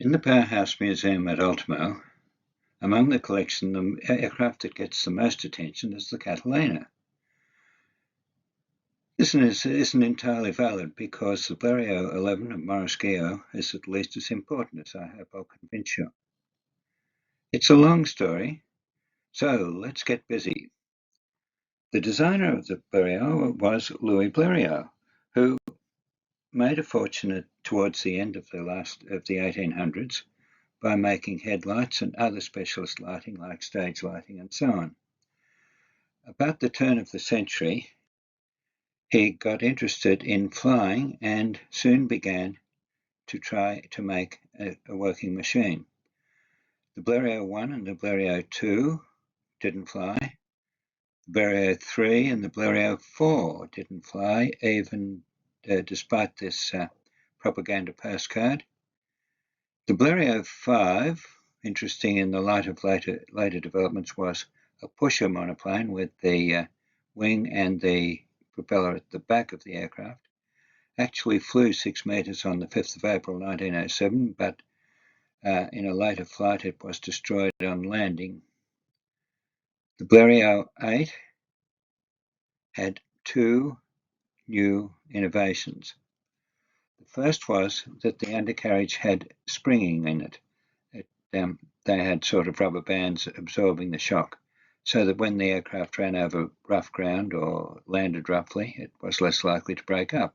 In the Powerhouse Museum at Ultimo, among the collection, the aircraft that gets the most attention is the Catalina. This isn't entirely valid because the Blériot 11 of Maurice Gillaux is at least as important, as I hope I'll convince you. It's a long story, so let's get busy. The designer of the Blériot was Louis Blériot, who made a fortune towards the end of the 1800s by making headlights and other specialist lighting like stage lighting and so on. About the turn of the century, he got interested in flying and soon began to try to make a working machine. The Blériot 1 and the Blériot 2 didn't fly. The Blériot 3 and the Blériot 4 didn't fly, even despite this propaganda postcard. The Blériot 5, interesting in the light of later developments, was a pusher monoplane with the wing and the propeller at the back of the aircraft. Actually flew 6 meters on the 5th of April 1907, but in a later flight it was destroyed on landing. The Blériot 8 had 2 new innovations. The first was that the undercarriage had springing in it. They had sort of rubber bands absorbing the shock, so that when the aircraft ran over rough ground or landed roughly, it was less likely to break up.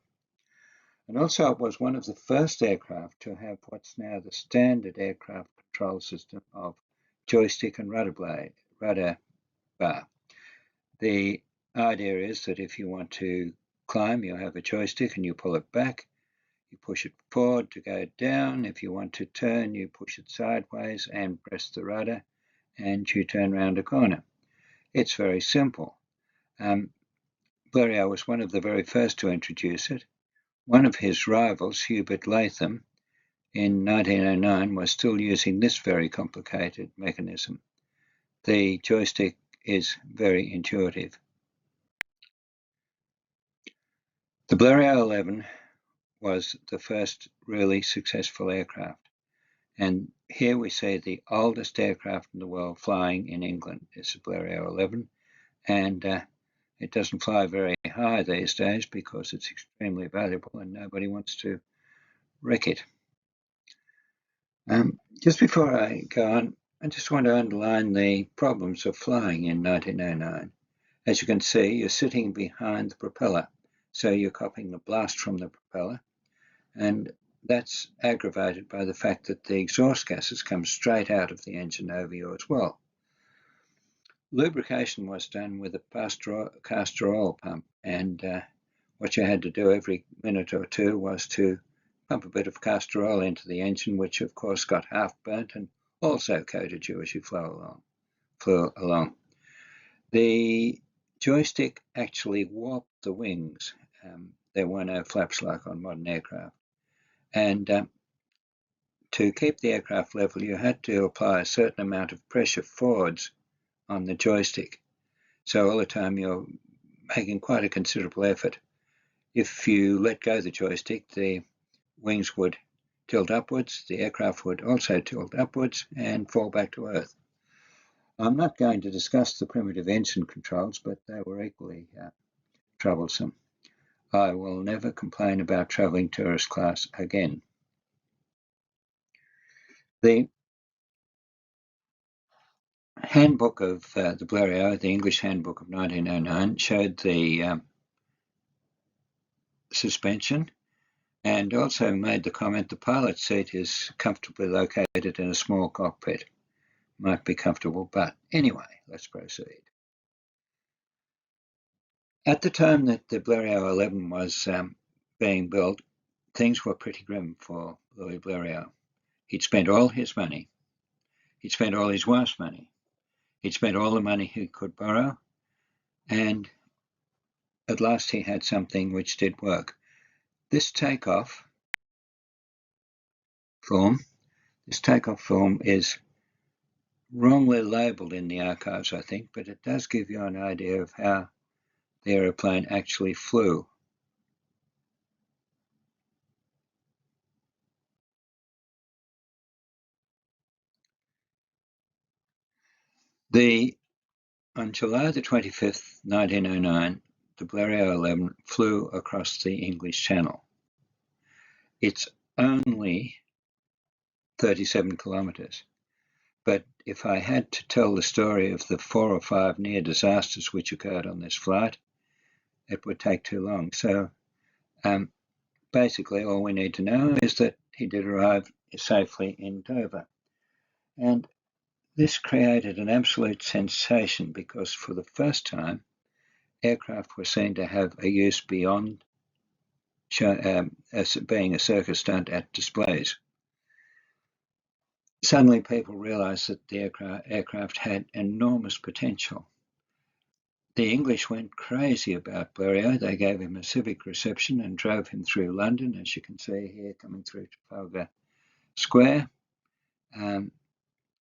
And also it was one of the first aircraft to have what's now the standard aircraft control system of joystick and rudder bar. The idea is that if you want to climb, you have a joystick and you pull it back. You push it forward to go down. If you want to turn, you push it sideways and press the rudder and you turn around a corner. It's very simple. Blériot was one of the very first to introduce it. One of his rivals, Hubert Latham, in 1909 was still using this very complicated mechanism. The joystick is very intuitive. The Blériot 11 was the first really successful aircraft. And here we see the oldest aircraft in the world flying in England is the Blériot 11. And it doesn't fly very high these days because it's extremely valuable and nobody wants to wreck it. Just before I go on, I just want to underline the problems of flying in 1909. As you can see, you're sitting behind the propeller, so you're copying the blast from the propeller. And that's aggravated by the fact that the exhaust gases come straight out of the engine over you as well. Lubrication was done with a castor oil pump, and what you had to do every minute or two was to pump a bit of castor oil into the engine, which of course got half burnt and also coated you as you flew along. The joystick actually warped the wings. There were no flaps like on modern aircraft. And to keep the aircraft level, you had to apply a certain amount of pressure forwards on the joystick. So all the time you're making quite a considerable effort. If you let go of the joystick, the wings would tilt upwards, the aircraft would also tilt upwards and fall back to Earth. I'm not going to discuss the primitive engine controls, but they were equally troublesome. I will never complain about travelling tourist class again. The handbook of the Blériot, the English handbook of 1909, showed the suspension and also made the comment the pilot's seat is comfortably located in a small cockpit. Might be comfortable, but anyway, let's proceed. At the time that the Blériot 11 was being built, things were pretty grim for Louis Blériot. He'd spent all his money. He'd spent all his wife's money. He'd spent all the money he could borrow, and at last he had something which did work. This takeoff form is wrongly labelled in the archives, I think, but it does give you an idea of how the aeroplane actually flew. On July the 25th, 1909, the Blériot 11 flew across the English Channel. It's only 37 kilometres, but if I had to tell the story of the 4 or 5 near disasters which occurred on this flight, it would take too long. So basically all we need to know is that he did arrive safely in Dover. And this created an absolute sensation because for the first time, aircraft were seen to have a use beyond being a circus stunt at displays. Suddenly people realised that the aircraft had enormous potential. The English went crazy about Blériot. They gave him a civic reception and drove him through London, as you can see here, coming through Trafalgar Square,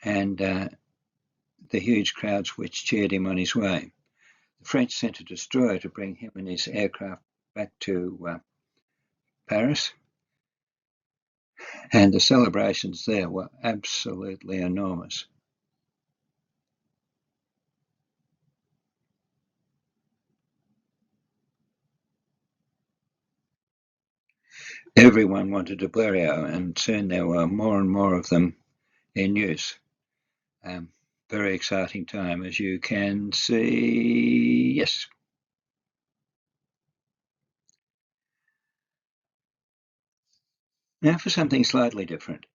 and the huge crowds which cheered him on his way. The French sent a destroyer to bring him and his aircraft back to Paris, and the celebrations there were absolutely enormous. Everyone wanted a Blériot, and soon there were more and more of them in use. Very exciting time, as you can see. Yes. Now for something slightly different.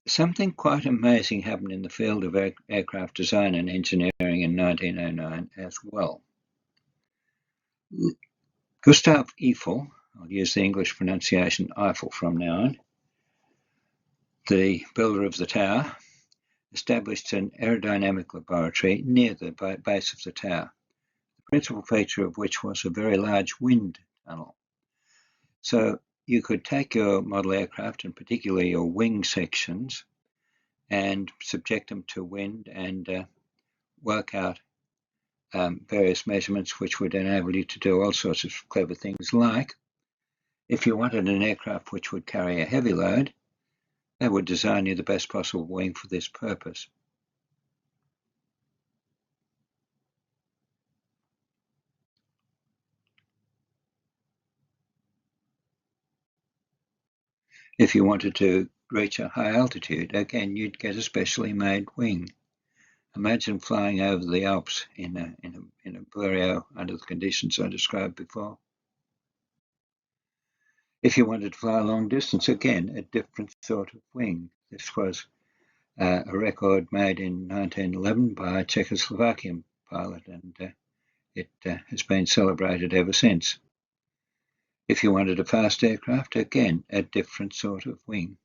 Something quite amazing happened in the field of aircraft design and engineering in 1909 as well. Gustave Eiffel, I'll use the English pronunciation Eiffel from now on, the builder of the tower, established an aerodynamic laboratory near the base of the tower, the principal feature of which was a very large wind tunnel. So you could take your model aircraft, and particularly your wing sections, and subject them to wind and work out various measurements which would enable you to do all sorts of clever things, like if you wanted an aircraft which would carry a heavy load, they would design you the best possible wing for this purpose. If you wanted to reach a high altitude, again, you'd get a specially made wing. Imagine flying over the Alps in a Blériot under the conditions I described before. If you wanted to fly a long distance, again, a different sort of wing. This was a record made in 1911 by a Czechoslovakian pilot, and it has been celebrated ever since. If you wanted a fast aircraft, again, a different sort of wing.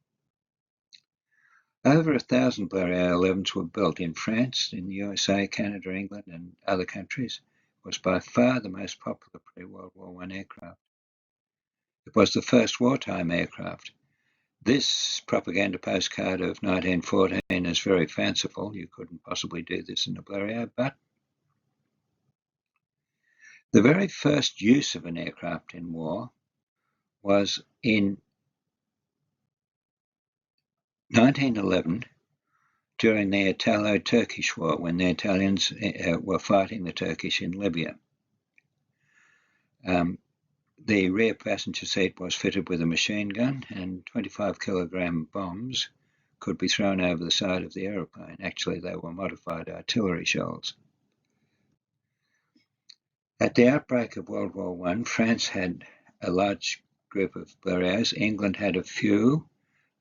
Over 1,000 Blériot 11s were built in France, in the USA, Canada, England, and other countries. It was by far the most popular pre-World War I aircraft. It was the first wartime aircraft. This propaganda postcard of 1914 is very fanciful. You couldn't possibly do this in a Blériot, but the very first use of an aircraft in war was in 1911 during the Italo-Turkish War, when the Italians were fighting the Turkish in Libya. The rear passenger seat was fitted with a machine gun, and 25-kilogram bombs could be thrown over the side of the aeroplane. Actually, they were modified artillery shells. At the outbreak of World War I, France had a large group of Blériots. England had a few.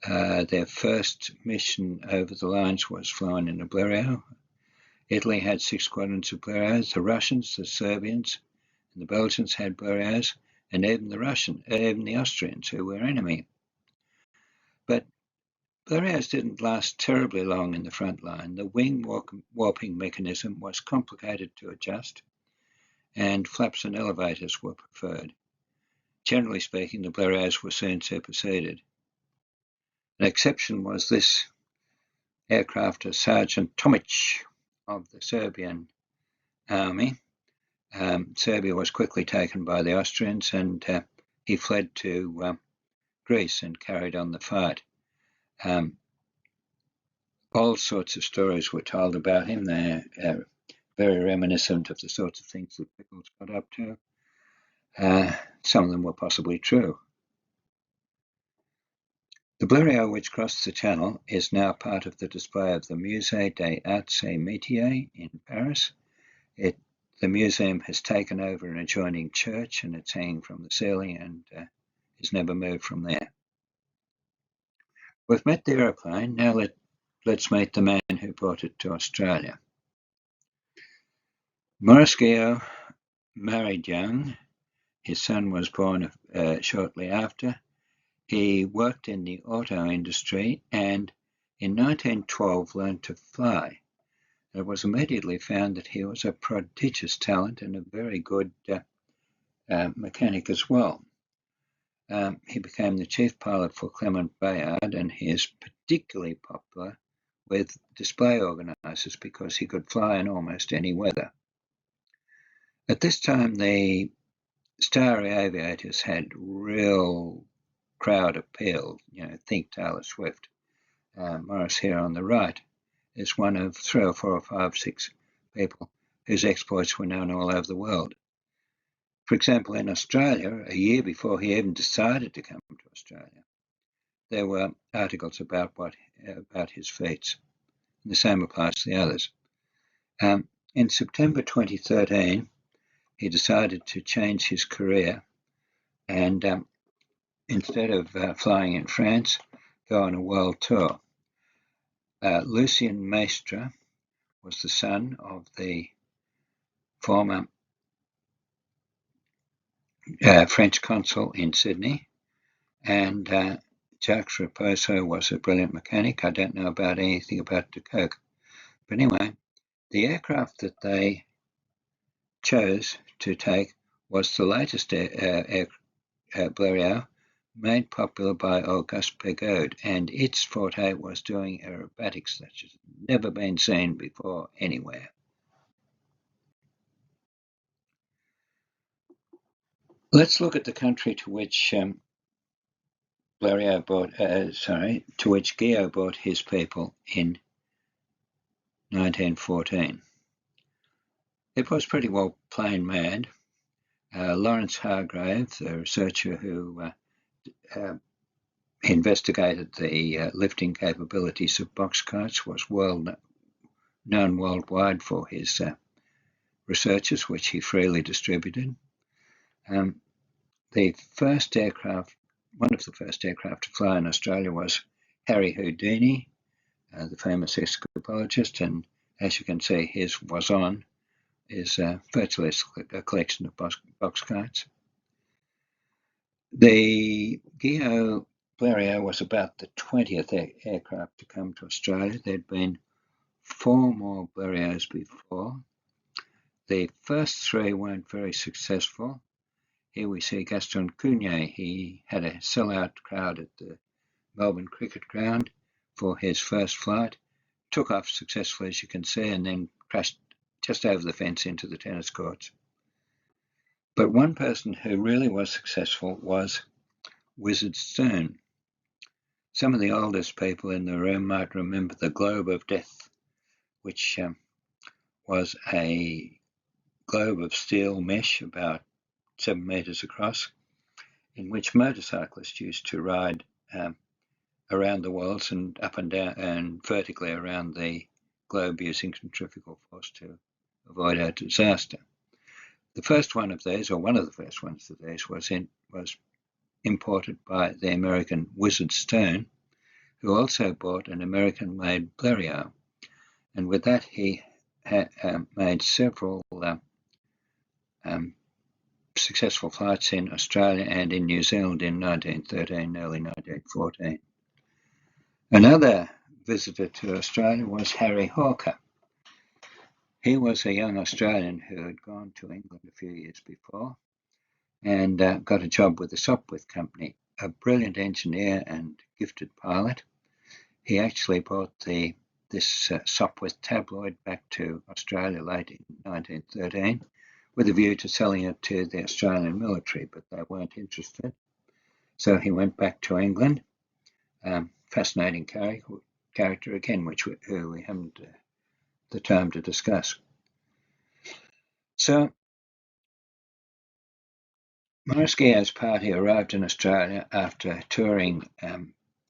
Their first mission over the lines was flown in a Blériot. Italy had 6 squadrons of Blériots. The Russians, the Serbians, and the Belgians had Blériots, and even the Austrians, who were enemy. But Blériots didn't last terribly long in the front line. The wing warping mechanism was complicated to adjust, and flaps and elevators were preferred. Generally speaking, the Blériots were soon superseded. An exception was this aircraft of Sergeant Tomic of the Serbian army. Serbia was quickly taken by the Austrians, and he fled to Greece and carried on the fight. All sorts of stories were told about him. They're very reminiscent of the sorts of things that Pickles got up to. Some of them were possibly true. The Blériot which crossed the Channel is now part of the display of the Musée des Arts et Métiers in Paris. The museum has taken over an adjoining church, and it's hanging from the ceiling and is never moved from there. We've met the aeroplane, now let's meet the man who brought it to Australia. Maurice Gillaux married young. His son was born shortly after. He worked in the auto industry and in 1912 learned to fly. It was immediately found that he was a prodigious talent and a very good mechanic as well. He became the chief pilot for Clement Bayard, and he is particularly popular with display organisers because he could fly in almost any weather. At this time, the Starry Aviators had real crowd appeal. Think Taylor Swift. Maurice here on the right is one of 3 or 4 or 5, 6 people whose exploits were known all over the world. For example, in Australia, a year before he even decided to come to Australia, there were articles about his feats. And the same applies to the others. In September 2013, he decided to change his career and instead of flying in France, go on a world tour. Lucien Maistre was the son of the former French consul in Sydney, and Jacques Raposo was a brilliant mechanic. I don't know about anything about de Kock. But anyway, the aircraft that they chose to take was the latest Blériot, made popular by Auguste Pégode, and its forte was doing aerobatics that has never been seen before anywhere. Let's look at the country to which Gillaux brought his people in 1914. It was pretty well plain mad. Lawrence Hargrave, the researcher who investigated the lifting capabilities of box kites, was known worldwide for his researches, which he freely distributed. One of the first aircraft to fly in Australia was Harry Houdini, the famous escapologist, and as you can see, his was-on is virtually a collection of box kites. The Gillaux Blériot was about the 20th aircraft to come to Australia. There'd been 4 more Blériots before. The first 3 weren't very successful. Here we see Gaston Cugnet. He had a sellout crowd at the Melbourne Cricket Ground for his first flight, took off successfully, as you can see, and then crashed just over the fence into the tennis courts. But one person who really was successful was Wizard Stern. Some of the oldest people in the room might remember the Globe of Death, which was a globe of steel mesh about 7 meters across, in which motorcyclists used to ride around the worlds and up and down and vertically around the globe using centrifugal force to avoid a disaster. The first one of these, or one of the first ones of these, was imported by the American Wizard Stern, who also bought an American-made Blériot. And with that, he made several successful flights in Australia and in New Zealand in 1913, early 1914. Another visitor to Australia was Harry Hawker. He was a young Australian who had gone to England a few years before and got a job with the Sopwith Company, a brilliant engineer and gifted pilot. He actually brought this Sopwith tabloid back to Australia late in 1913 with a view to selling it to the Australian military, but they weren't interested. So he went back to England. Fascinating character again, who we haven't the time to discuss. So Maurice Gillaux's party arrived in Australia after touring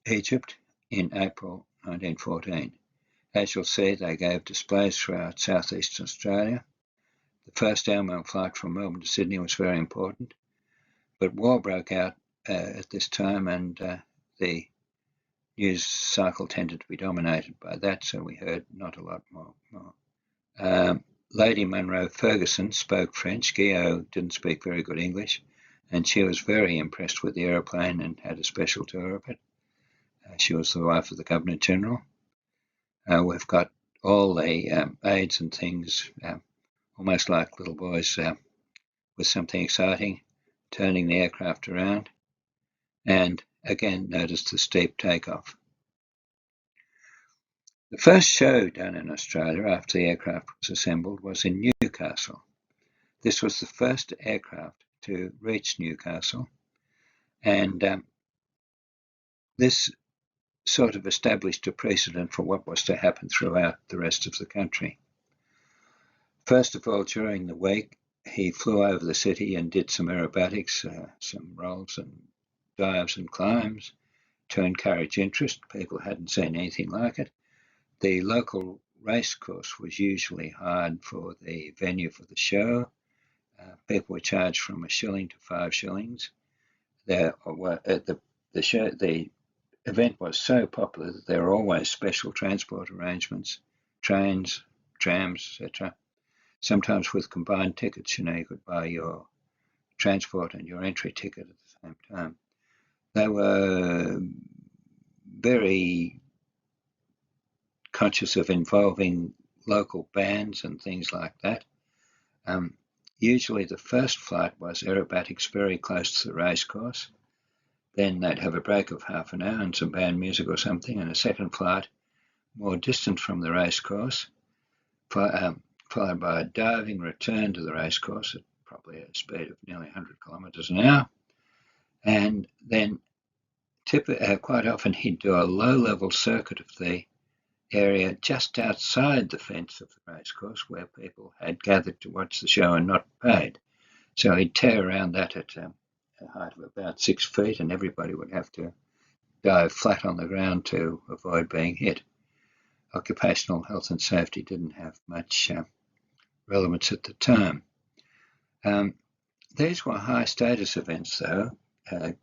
Egypt in April 1914. As you'll see, they gave displays throughout southeastern Australia. The first airmail flight from Melbourne to Sydney was very important, but war broke out at this time, and the news cycle tended to be dominated by that, so we heard not a lot more. Lady Munro Ferguson spoke French. Gillaux didn't speak very good English, and she was very impressed with the aeroplane and had a special tour of it. She was the wife of the Governor General. We've got all the aids and things, almost like little boys with something exciting, turning the aircraft around, and again notice the steep takeoff. The first show done in Australia after the aircraft was assembled was in Newcastle. This was the first aircraft to reach Newcastle, and this sort of established a precedent for what was to happen throughout the rest of the country. First of all, during the week, he flew over the city and did some aerobatics, some rolls and dives and climbs to encourage interest. People hadn't seen anything like it. The local race course was usually hired for the venue for the show. People were charged from $1 to 5 shillings. The event was so popular that there were always special transport arrangements, trains, trams, etc. Sometimes with combined tickets, you could buy your transport and your entry ticket at the same time. They were very conscious of involving local bands and things like that. Usually the first flight was aerobatics very close to the racecourse. Then they'd have a break of half an hour and some band music or something, and a second flight more distant from the racecourse, followed by a diving return to the racecourse at probably a speed of nearly 100 kilometres an hour. And then quite often he'd do a low-level circuit of the area just outside the fence of the racecourse where people had gathered to watch the show and not paid. So he'd tear around that at a height of about 6 feet, and everybody would have to dive flat on the ground to avoid being hit. Occupational health and safety didn't have much relevance at the time. These were high status events, though.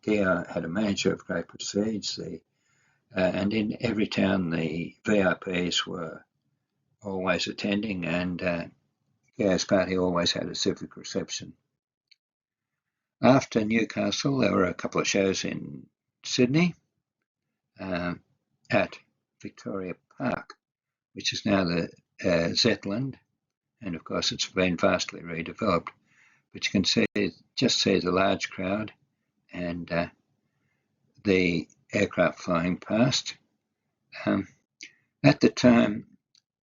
Gillaux had a manager of great prestige, and in every town the VIPs were always attending, and Gillaux's party always had a civic reception. After Newcastle, there were a couple of shows in Sydney at Victoria Park, which is now the Zetland, and of course it's been vastly redeveloped. But you can just see the large crowd and the aircraft flying past. At the time,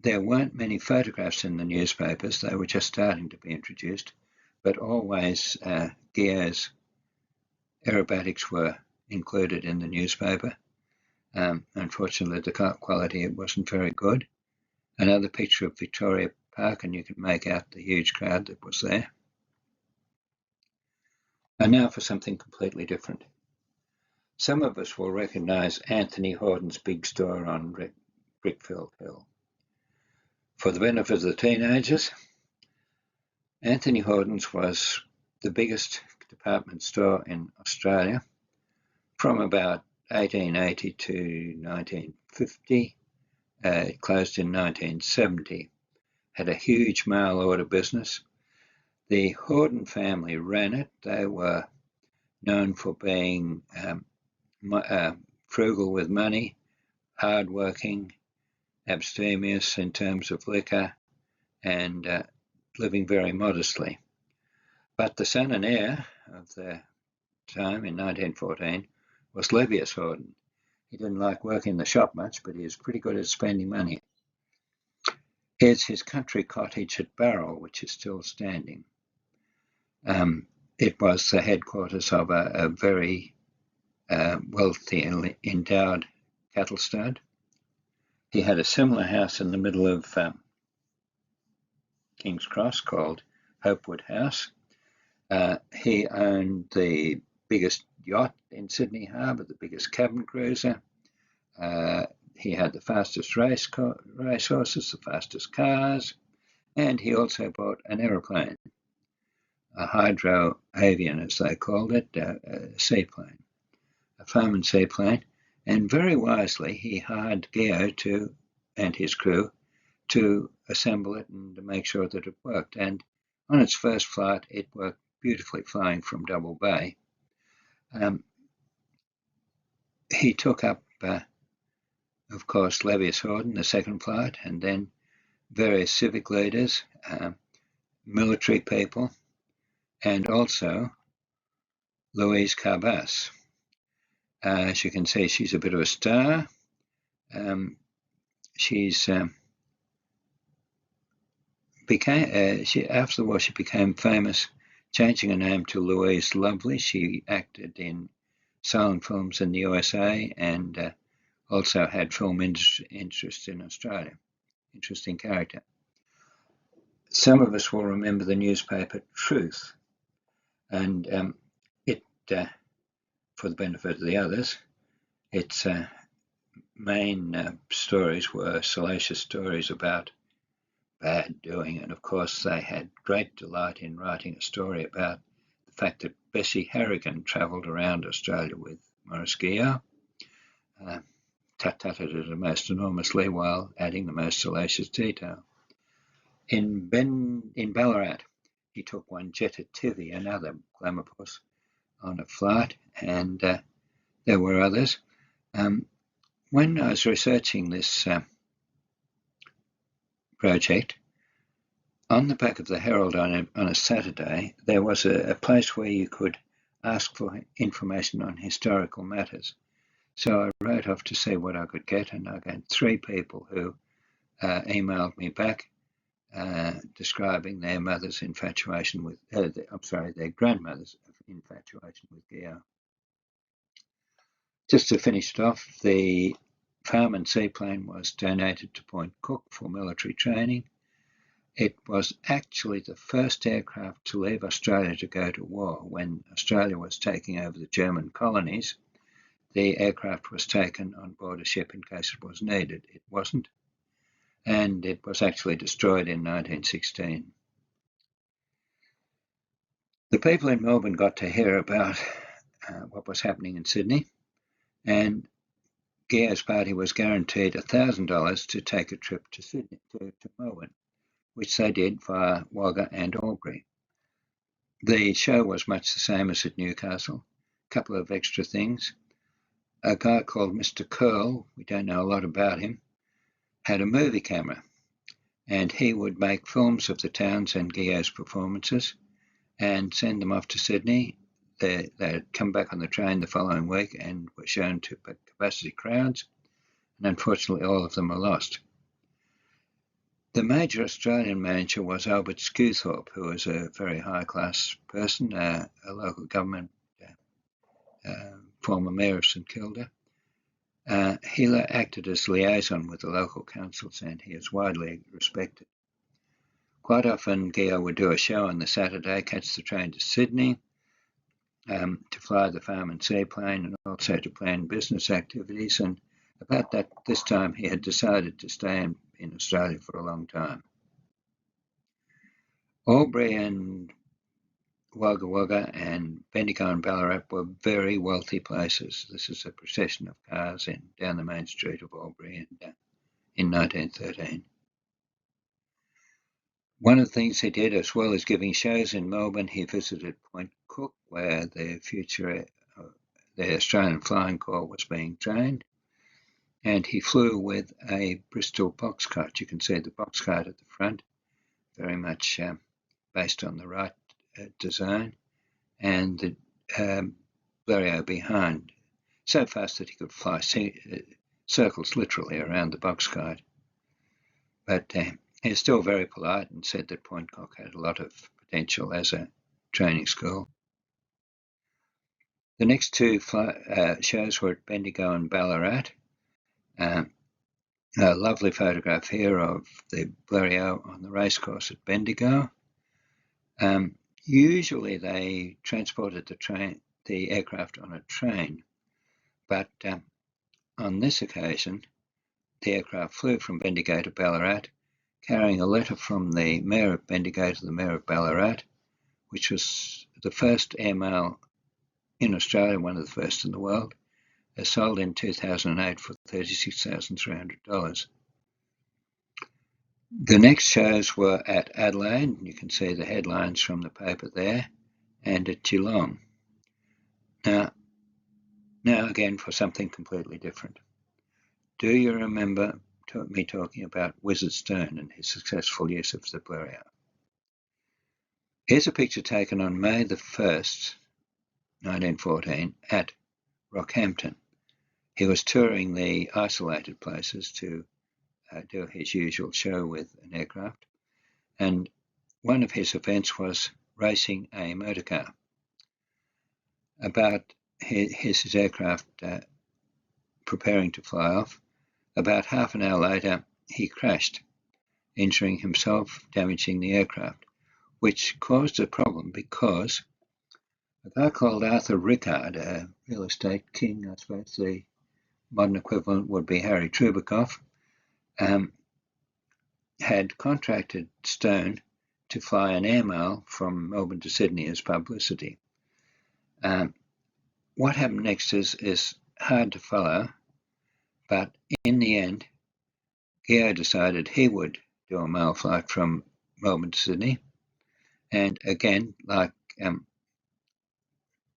there weren't many photographs in the newspapers. They were just starting to be introduced, but always Gillaux's aerobatics were included in the newspaper. Unfortunately, the quality wasn't very good. Another picture of Victoria Park, and you can make out the huge crowd that was there. And now for something completely different. Some of us will recognise Anthony Horton's big store on Brickfield Hill. For the benefit of the teenagers, Anthony Horton's was the biggest department store in Australia from about 1880 to 1950. It closed in 1970. Had a huge mail order business. The Horton family ran it. They were known for being frugal with money, hard-working, abstemious in terms of liquor, and living very modestly. But the son and heir of the time in 1914 was Levius Horton. He didn't like working in the shop much, but he was pretty good at spending money. Here's his country cottage at Barrel, which is still standing. It was the headquarters of a very wealthy and endowed cattle stud. He had a similar house in the middle of King's Cross called Hopewood House. He owned the biggest yacht in Sydney Harbour, the biggest cabin cruiser. He had the fastest racehorses, the fastest cars, and he also bought an aeroplane, a hydro avian, as they called it, a seaplane, a farming seaplane. And very wisely, he hired Gillaux and his crew to assemble it and to make sure that it worked. And on its first flight, it worked beautifully, flying from Double Bay. He took up, of course, Levius Horden, the second flight, and then various civic leaders, military people, and also Louise Carbas. As you can see, she's a bit of a star. After the war, she became famous, changing her name to Louise Lovely. She acted in silent films in the USA and also had film interest in Australia. Interesting character. Some of us will remember the newspaper Truth, and it, for the benefit of the others, its main stories were salacious stories about bad doing, and of course they had great delight in writing a story about the fact that Bessie Harrigan travelled around Australia with Maurice Gillaux, tut-tutted it most enormously while adding the most salacious detail. In Ballarat, he took one Jetta Tivy, another glamour puss, on a flight, and there were others. When I was researching this project, on the back of the Herald on a Saturday, there was a place where you could ask for information on historical matters. So I wrote off to see what I could get, and I got 3 people who emailed me back describing their mother's infatuation with, their grandmother's infatuation with Gillaux. Just to finish it off, the farm and seaplane was donated to Point Cook for military training. It was actually the first aircraft to leave Australia to go to war. When Australia was taking over the German colonies, the aircraft was taken on board a ship in case it was needed. It wasn't, and it was actually destroyed in 1916. The people in Melbourne got to hear about what was happening in Sydney, and Gillaux's party was guaranteed $1,000 to take a trip to Sydney, to Melbourne, which they did via Wagga and Albury. The show was much the same as at Newcastle. A couple of extra things. A guy called Mr. Curl, we don't know a lot about him, had a movie camera, and he would make films of the towns and Gillaux's performances and send them off to Sydney. They'd come back on the train the following week and were shown to capacity crowds, and unfortunately all of them were lost. The major Australian manager was Albert Skewthorpe, who was a very high-class person, a local government, former mayor of St Kilda. He acted as liaison with the local councils, and he is widely respected. Quite often, Gillaux would do a show on the Saturday, catch the train to Sydney, to fly the farm and seaplane, and also to plan business activities. And about this time, he had decided to stay in Australia for a long time. Albury and Wagga Wagga and Bendigo and Ballarat were very wealthy places. This is a procession of cars down the main street of Albury in 1913. One of the things he did, as well as giving shows in Melbourne, he visited Point Cook, where the Australian Flying Corps was being trained, and he flew with a Bristol boxcart. You can see the boxcart at the front, very much based on the Wright design, and the Blériot behind, so fast that he could fly circles literally around the boxcart. But he was still very polite and said that Point Cook had a lot of potential as a training school. The next 2 shows were at Bendigo and Ballarat. A lovely photograph here of the Blériot on the racecourse at Bendigo. Usually they transported the aircraft on a train, but on this occasion the aircraft flew from Bendigo to Ballarat, carrying a letter from the Mayor of Bendigo to the Mayor of Ballarat, which was the first airmail in Australia, one of the first in the world, sold in 2008 for $36,300. The next shows were at Adelaide, you can see the headlines from the paper there, and at Geelong. Now again for something completely different. Do you remember me talking about Wizard Stone and his successful use of the Blériot? Here's a picture taken on May the 1st, 1914, at Rockhampton. He was touring the isolated places to do his usual show with an aircraft, and one of his events was racing a motor car. About his aircraft preparing to fly off, about half an hour later he crashed, injuring himself, damaging the aircraft, which caused a problem because a guy called Arthur Rickard, a real estate king, I suppose the modern equivalent would be Harry Trubikoff, had contracted Stone to fly an airmail from Melbourne to Sydney as publicity. What happened next is hard to follow, but in the end, Gillaux decided he would do a mail flight from Melbourne to Sydney, and again, like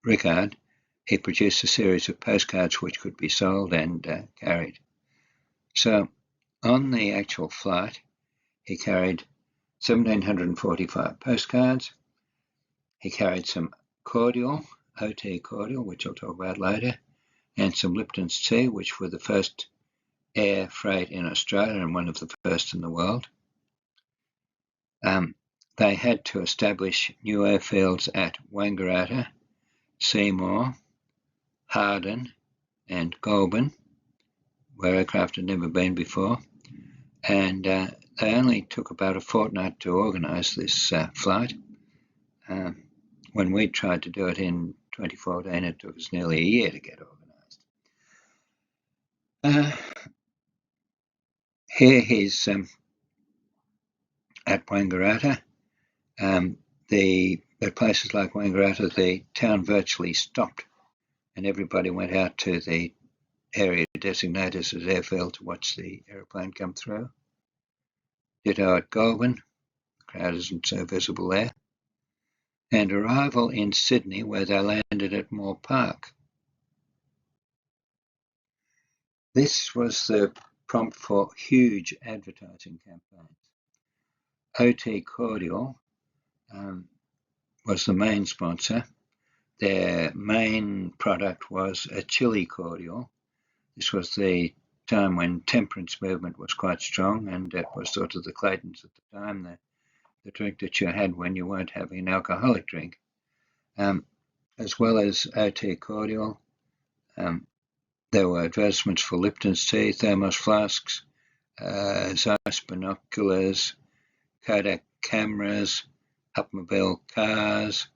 Rickard, he produced a series of postcards which could be sold and carried. So on the actual flight, he carried 1,745 postcards. He carried some cordial, OT cordial, which I'll talk about later, and some Lipton's tea, which were the first air freight in Australia and one of the first in the world. They had to establish new airfields at Wangaratta, Seymour, Harden, and Goulburn, where aircraft had never been before, and they only took about a fortnight to organise this flight. When we tried to do it in 2014, it took us nearly a year to get organised. Here he's at Wangaratta. At places like Wangaratta, the town virtually stopped, and everybody went out to the area designated as airfield to watch the aeroplane come through. Ditto at Goulburn, the crowd isn't so visible there. And arrival in Sydney, where they landed at Moore Park. This was the prompt for huge advertising campaigns. OT Cordial was the main sponsor. Their main product was a chili cordial. This was the time when temperance movement was quite strong, and it was sort of the Claytons at the time, the drink that you had when you weren't having an alcoholic drink. As well as OT cordial, there were advertisements for Lipton's tea, thermos flasks, Zeiss binoculars, Kodak cameras, Upmobile cars,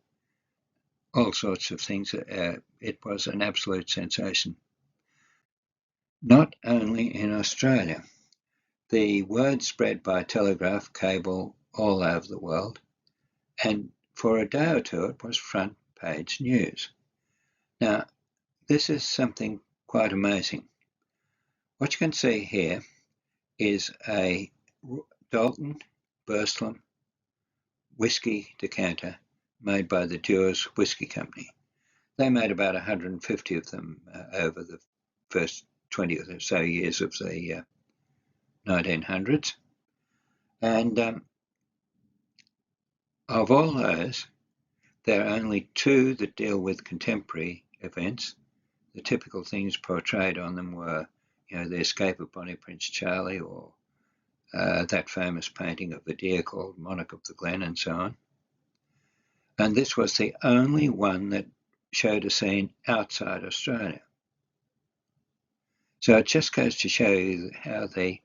all sorts of things. It was an absolute sensation. Not only in Australia. The word spread by telegraph cable all over the world, and for a day or two it was front page news. Now, this is something quite amazing. What you can see here is a Dalton Burslem whiskey decanter made by the Dewar's Whiskey Company. They made about 150 of them over the first 20 or so years of the 1900s. And of all those, there are only two that deal with contemporary events. The typical things portrayed on them were, the escape of Bonnie Prince Charlie, or that famous painting of the deer called Monarch of the Glen, and so on. And this was the only one that showed a scene outside Australia. So it just goes to show you how the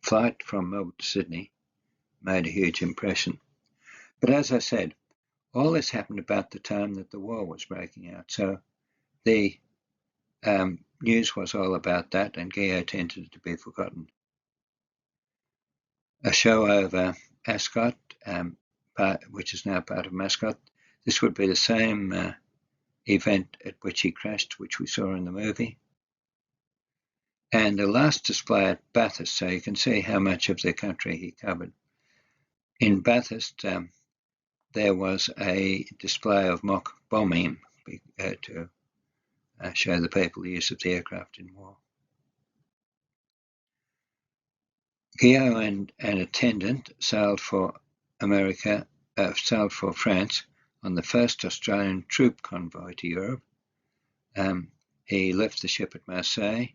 flight from Melbourne to Sydney made a huge impression. But as I said, all this happened about the time that the war was breaking out. So the news was all about that, and Gillaux tended to be forgotten. A show over Ascot, which is now part of Mascot. This would be the same event at which he crashed, which we saw in the movie. And the last display at Bathurst, so you can see how much of the country he covered. In Bathurst, there was a display of mock bombing to show the people the use of the aircraft in war. Gillaux and an attendant sailed for France on the first Australian troop convoy to Europe. He left the ship at Marseille,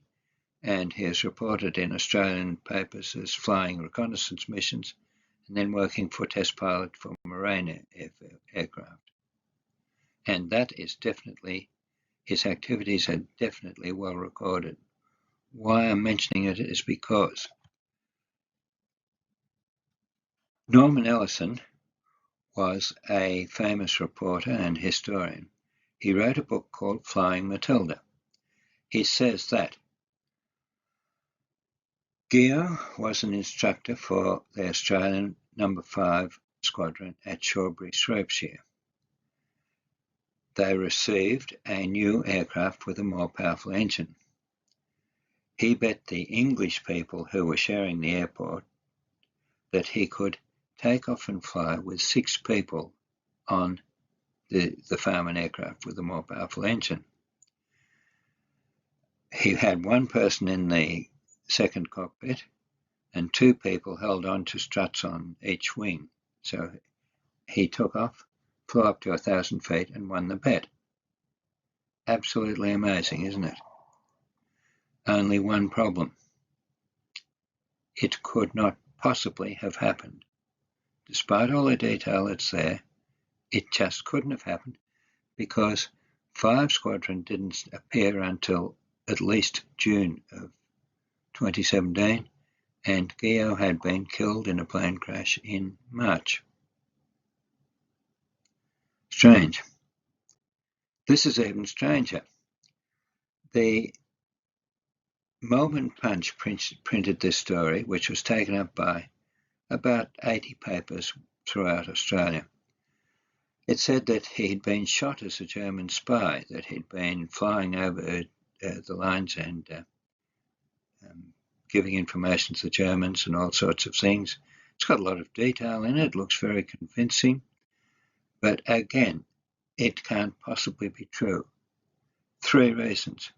and he is reported in Australian papers as flying reconnaissance missions and then working for test pilot for marine aircraft. And that is definitely, his activities are definitely well recorded. Why I'm mentioning it is because Norman Ellison was a famous reporter and historian. He wrote a book called Flying Matilda. He says that Gillaux was an instructor for the Australian No. 5 Squadron at Shawbury, Shropshire. They received a new aircraft with a more powerful engine. He bet the English people who were sharing the airport that he could take off and fly with 6 people on the Farman aircraft with a more powerful engine. He had 1 person in the second cockpit and 2 people held on to struts on each wing. So he took off, flew up to 1,000 feet and won the bet. Absolutely amazing, isn't it? Only one problem. It could not possibly have happened. Despite all the detail that's there, it just couldn't have happened because 5 Squadron didn't appear until at least June of 2017, and Gillaux had been killed in a plane crash in March. Strange. This is even stranger. The Melbourne Punch printed this story, which was taken up by about 80 papers throughout Australia. It said that he'd been shot as a German spy, that he'd been flying over the lines and giving information to the Germans and all sorts of things. It's got a lot of detail in it, looks very convincing, but again, it can't possibly be true. 3 reasons.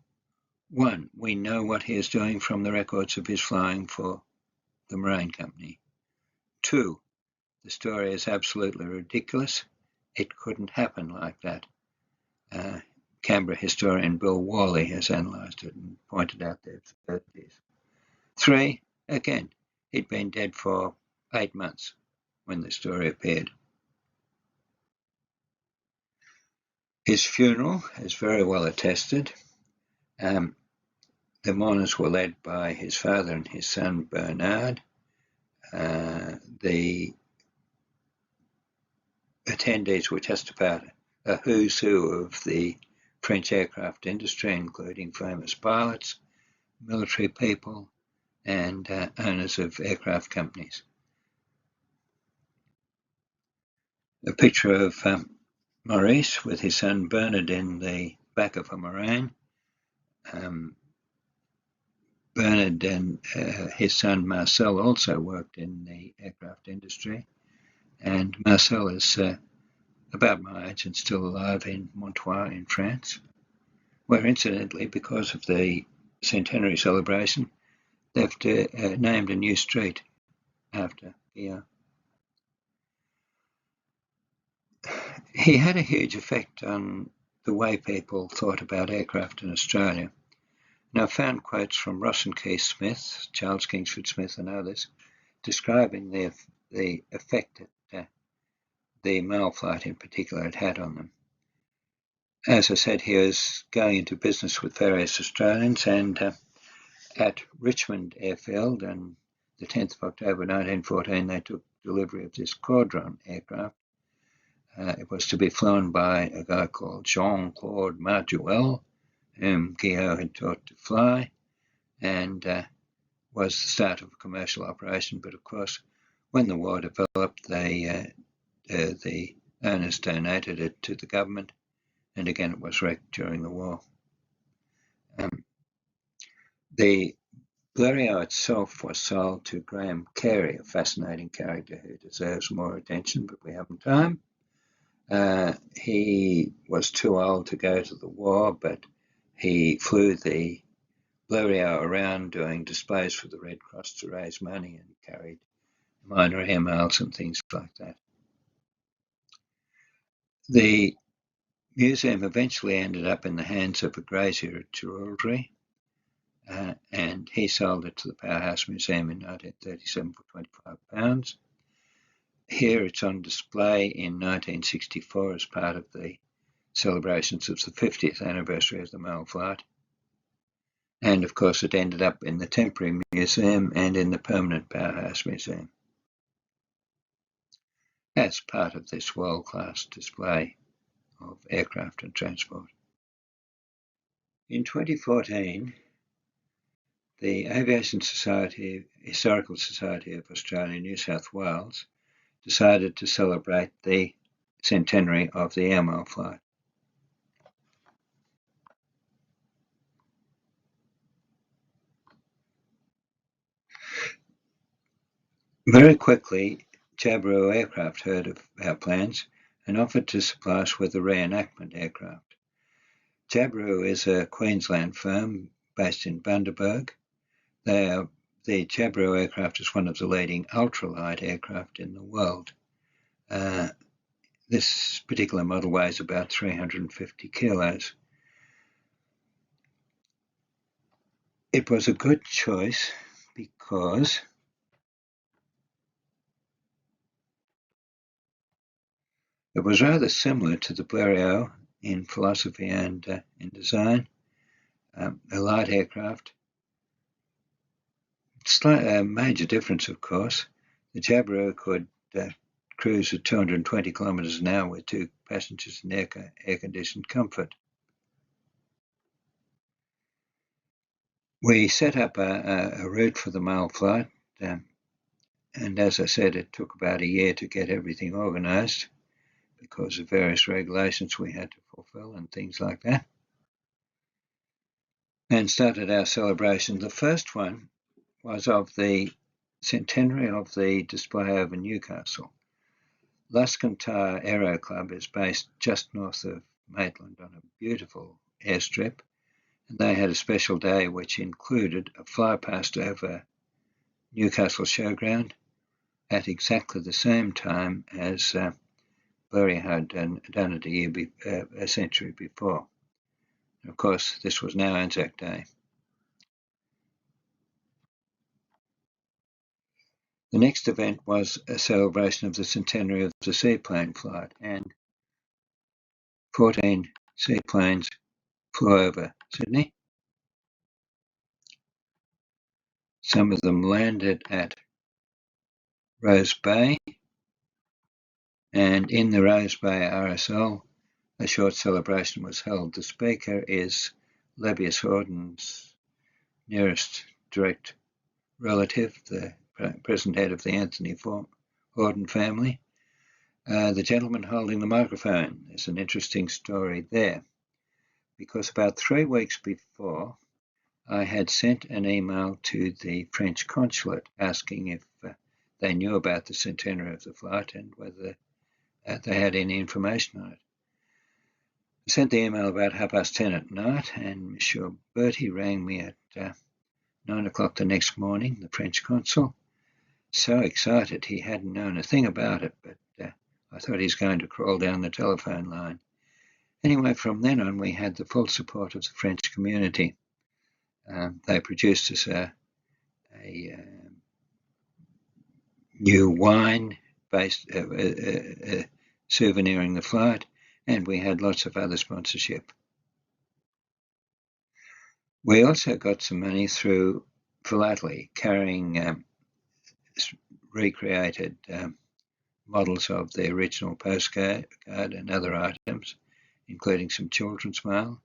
1, we know what he is doing from the records of his flying for the Marine Company. 2, the story is absolutely ridiculous. It couldn't happen like that. Canberra historian Bill Worley has analysed it and pointed out the absurdities. 3, again, he'd been dead for 8 months when the story appeared. His funeral is very well attested. The mourners were led by his father and his son Bernard. The attendees were just about a who's who of the French aircraft industry, including famous pilots, military people, and owners of aircraft companies. A picture of Maurice with his son Bernard in the back of a Marine. Bernard and his son Marcel also worked in the aircraft industry, and Marcel is about my age and still alive in Montois in France, where incidentally, because of the centenary celebration, they've named a new street after Gillaux. He had a huge effect on the way people thought about aircraft in Australia. And I found quotes from Ross and Keith Smith, Charles Kingsford Smith and others, describing the effect that the mail flight in particular had on them. As I said, he was going into business with various Australians, and at Richmond Airfield and the 10th of October 1914, they took delivery of this Quadron aircraft. It was to be flown by a guy called Jean-Claude Marjuel, whom Gillaux had taught to fly, and was the start of a commercial operation. But of course, when the war developed, the owners donated it to the government, and again it was wrecked during the war. The Blériot itself was sold to Graham Carey, a fascinating character who deserves more attention, but we haven't time. He was too old to go to the war, but he flew the Blériot around doing displays for the Red Cross to raise money and carried minor airmails and things like that. The museum eventually ended up in the hands of a grazier at Giraldry, and he sold it to the Powerhouse Museum in 1937 for £25. Here it's on display in 1964 as part of the celebrations of the 50th anniversary of the Mail flight. And of course it ended up in the temporary museum and in the permanent Powerhouse Museum as part of this world-class display of aircraft and transport. In 2014, the Aviation Society, Historical Society of Australia, New South Wales, decided to celebrate the centenary of the airmail flight. Very quickly, Jabiru Aircraft heard of our plans and offered to supply us with a reenactment aircraft. Jabiru is a Queensland firm based in Bundaberg. The Jabiru aircraft is one of the leading ultralight aircraft in the world. This particular model weighs about 350 kilos. It was a good choice because it was rather similar to the Blériot in philosophy and in design. A light aircraft. A major difference, of course. The Jabiru could cruise at 220 kilometres an hour with 2 passengers in air-conditioned comfort. We set up a route for the mail flight, and as I said, it took about a year to get everything organised because of various regulations we had to fulfil and things like that. And started our celebration. The first one was of the centenary of the display over Newcastle. Lascantire Aero Club is based just north of Maitland on a beautiful airstrip, and they had a special day which included a flypast over Newcastle Showground at exactly the same time as Blériot had done it a century before. Of course, this was now Anzac Day. The next event was a celebration of the centenary of the seaplane flight, and 14 seaplanes flew over Sydney. Some of them landed at Rose Bay, and in the Rose Bay RSL, a short celebration was held. The speaker is Lebbeus Horton's nearest direct relative, the present head of the Anthony Horton family. The gentleman holding the microphone. There's an interesting story there, because about 3 weeks before, I had sent an email to the French consulate asking if they knew about the centenary of the flight and whether they had any information on it. I sent the email about 10:30 at night, and Monsieur Bertie rang me at 9 o'clock the next morning, the French consul. So excited, he hadn't known a thing about it, but I thought he was going to crawl down the telephone line. Anyway, from then on, we had the full support of the French community. They produced us a new wine based souveniring the flight, and we had lots of other sponsorship. We also got some money through philately, carrying recreated models of the original postcard and other items, including some children's mail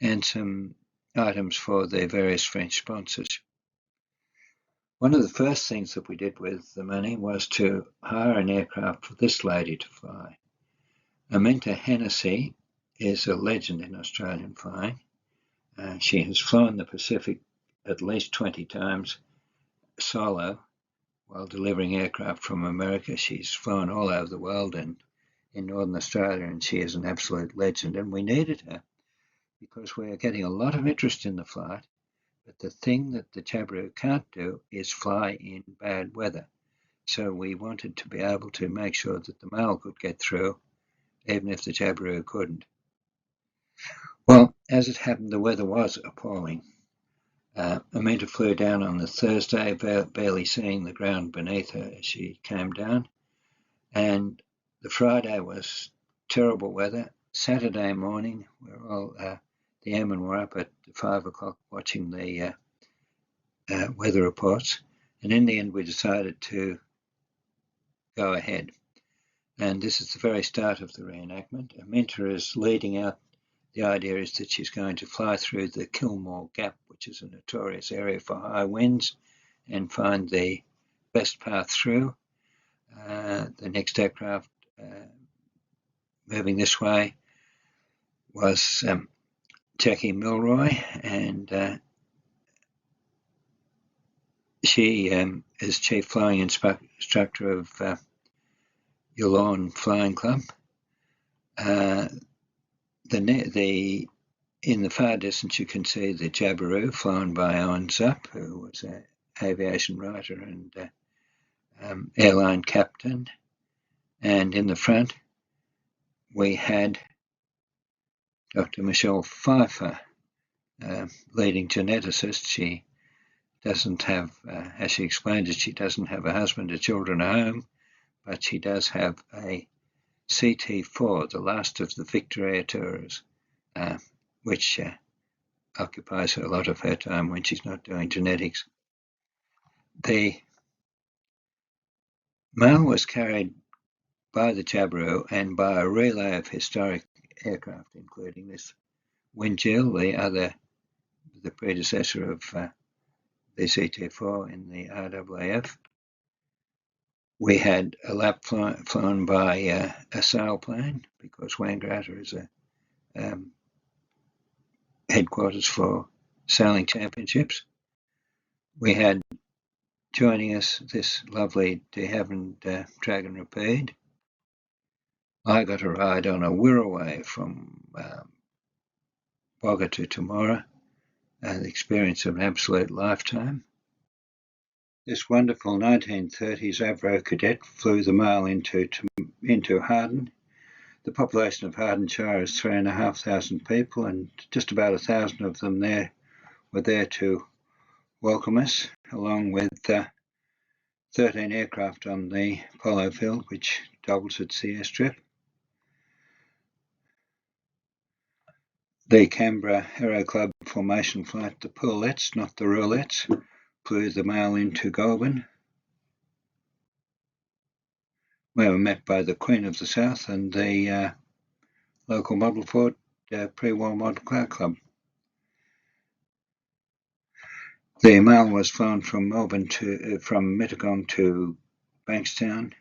and some items for the various French sponsors. One of the first things that we did with the money was to hire an aircraft for this lady to fly. Amenta Hennessy is a legend in Australian flying. She has flown the Pacific at least 20 times solo while delivering aircraft from America. She's flown all over the world and in Northern Australia, and she is an absolute legend. And we needed her because we are getting a lot of interest in the flight. But the thing that the Jabiru can't do is fly in bad weather. So we wanted to be able to make sure that the mail could get through, even if the Jabiru couldn't. Well, as it happened, the weather was appalling. Amenta flew down on the Thursday, barely seeing the ground beneath her as she came down. And the Friday was terrible weather. Saturday morning, the airmen were up at 5 o'clock watching the weather reports. And in the end, we decided to go ahead. And this is the very start of the reenactment. Amenta is leading out. The idea is that she's going to fly through the Kilmore Gap, which is a notorious area for high winds, and find the best path through. The next aircraft moving this way was Jackie Milroy, and she is Chief Flying Instructor of Yulon Flying Club. In the far distance, you can see the Jabiru flown by Owen Zupp, who was an aviation writer and airline captain. And in the front, we had Dr. Michelle Pfeiffer, leading geneticist. She doesn't have, as she explained it, she doesn't have a husband or children at home, but she does have a CT4, the last of the Victor Air Tourers, which occupies a lot of her time when she's not doing genetics. The mail was carried by the Jabiru and by a relay of historic aircraft, including this Wingill, the predecessor of the CT4 in the RAAF. We had a lap flown by a sailplane because Wangaratta is a headquarters for sailing championships. We had joining us this lovely de Havilland Dragon Rapide. I got a ride on a Wirraway from Wagga to Temora, the experience of an absolute lifetime. This wonderful 1930s Avro cadet flew the mail into Harden. The population of Hardenshire is 3,500 people, and just about 1,000 of them were there to welcome us, along with 13 aircraft on the polo field, which doubles as the airstrip. The Canberra Aero Club formation flight, the Poulettes, not the Roulettes, flew the mail into Goulburn. We were met by the Queen of the South and the local model Ford pre-war model car club. The mail was flown from from Mittagong to Bankstown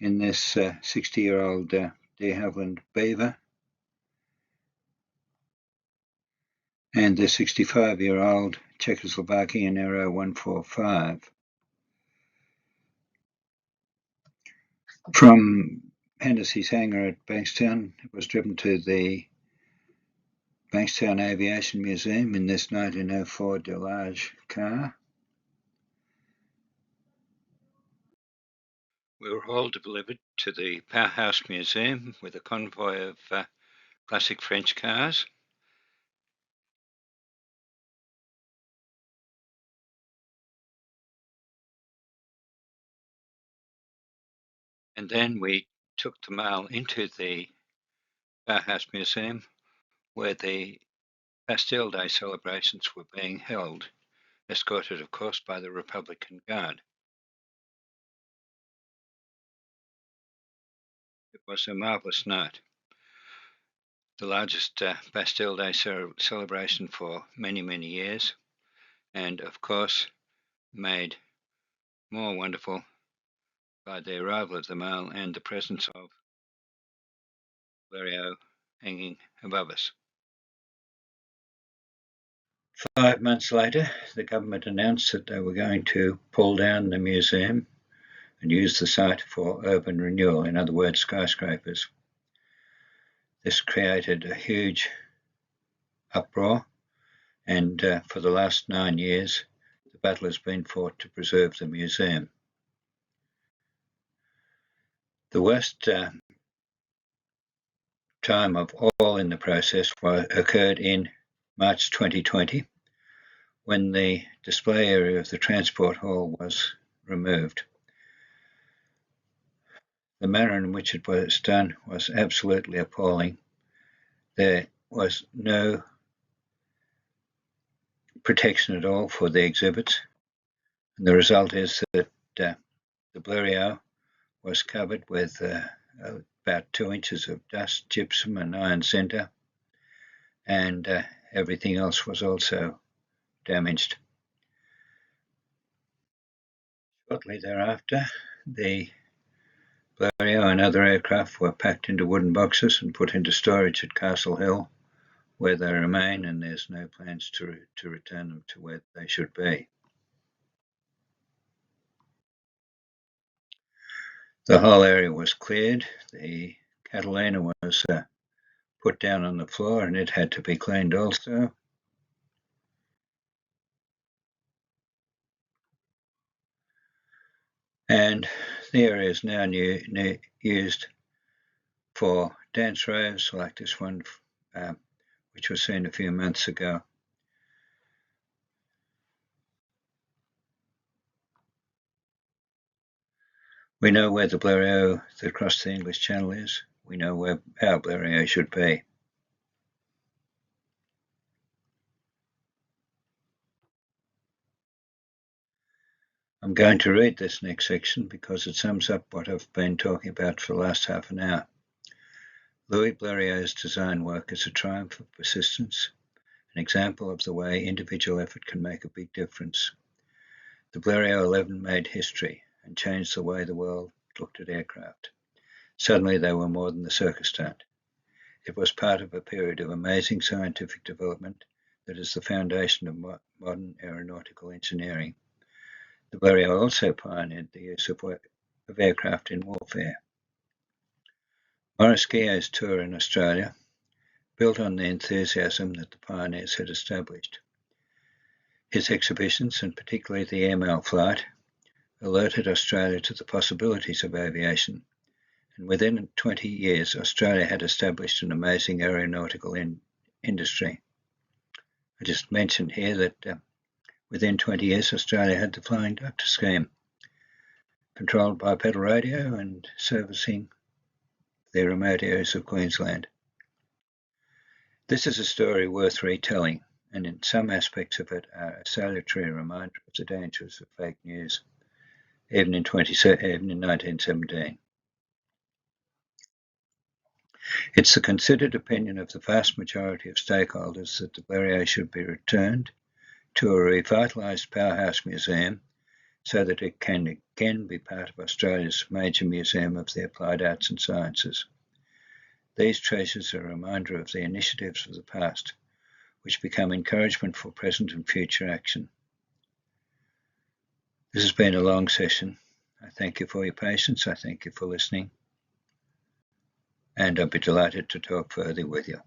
in this 60-year-old de Havilland Beaver, and the 65-year-old Czechoslovakian Aero 145. From Hennessy's hangar at Bankstown, it was driven to the Bankstown Aviation Museum in this 1904 Delage car. We were all delivered to the Powerhouse Museum with a convoy of classic French cars. And then we took the mail into the Powerhouse Museum, where the Bastille Day celebrations were being held, escorted, of course, by the Republican Guard. was a marvellous night, the largest Bastille Day celebration for many, many years, and of course made more wonderful by the arrival of the mail and the presence of Blériot hanging above us. 5 months later, the government announced that they were going to pull down the museum and use the site for urban renewal, in other words, skyscrapers. This created a huge uproar, and for the last 9 years, the battle has been fought to preserve the museum. The worst time of all in the process occurred in March 2020, when the display area of the transport hall was removed. The manner in which it was done was absolutely appalling. There was no protection at all for the exhibits, and the result is that the Blériot was covered with about 2 inches of dust, gypsum and iron centre, and everything else was also damaged. Shortly thereafter, the Blériot and other aircraft were packed into wooden boxes and put into storage at Castle Hill, where they remain, and there's no plans to return them to where they should be. The whole area was cleared. The Catalina was put down on the floor, and it had to be cleaned also. And the area is now used for dance raves like this one, which was seen a few months ago. We know where the Blériot that crossed the English Channel is. We know where our Blériot should be. I'm going to read this next section because it sums up what I've been talking about for the last half an hour. Louis Blériot's design work is a triumph of persistence, an example of the way individual effort can make a big difference. The Blériot 11 made history and changed the way the world looked at aircraft. Suddenly they were more than the circus stunt. It was part of a period of amazing scientific development that is the foundation of modern aeronautical engineering. The Blériot also pioneered the use of aircraft in warfare. Maurice Gillaux's tour in Australia built on the enthusiasm that the pioneers had established. His exhibitions, and particularly the airmail flight, alerted Australia to the possibilities of aviation, and within 20 years Australia had established an amazing aeronautical industry. I just mentioned here that within 20 years Australia had the Flying Doctor scheme, controlled bipedal radio and servicing the remote areas of Queensland. This is a story worth retelling, and in some aspects of it are a salutary reminder of the dangers of fake news, even in 1917. It's the considered opinion of the vast majority of stakeholders that the Blériot should be returned to a revitalised powerhouse museum so that it can again be part of Australia's major museum of the applied arts and sciences. These treasures are a reminder of the initiatives of the past, which become encouragement for present and future action. This has been a long session. I thank you for your patience. I thank you for listening. And I'd be delighted to talk further with you.